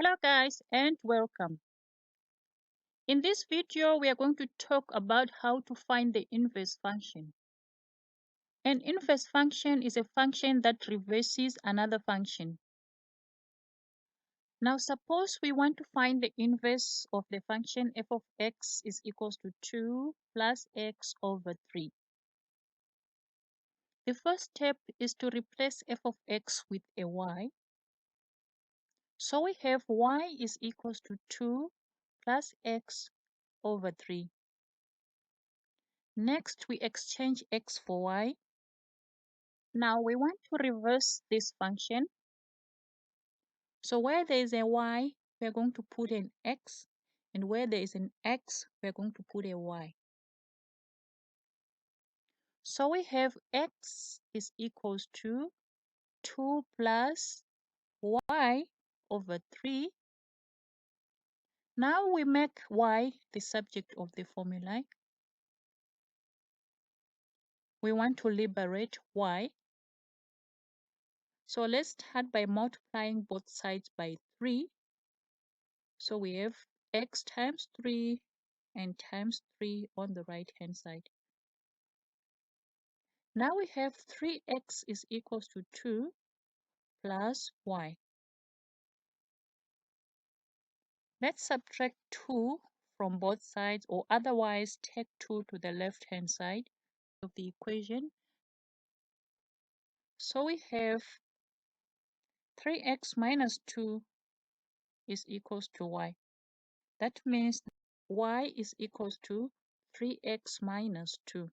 Hello guys and welcome. In this video we are going to talk about how to find the inverse function. An inverse function is a function that reverses another function. Now suppose we want to find the inverse of the function f of x is equals to 2 plus x over 3. The first step is to replace f of x with a y. So we have y is equals to 2 plus x over 3. Next, we exchange x for y. Now we want to reverse this function. So where there is a y, we are going to put an x, and where there is an x, we are going to put a y. So we have x is equals to 2 plus y over 3. Now we make y the subject of the formula. We want to liberate y. So let's start by multiplying both sides by 3. So we have x times 3 and times 3 on the right hand side. Now we have 3x is equals to 2 plus y. Let's subtract 2 from both sides, or otherwise take 2 to the left hand side of the equation. So we have 3x minus 2 is equals to y. That means y is equals to 3x minus 2.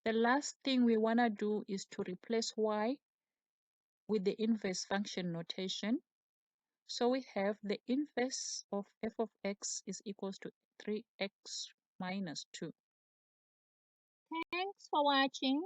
The last thing we want to do is to replace y with the inverse function notation. So we have the inverse of f of x is equals to 3x minus 2. Thanks for watching.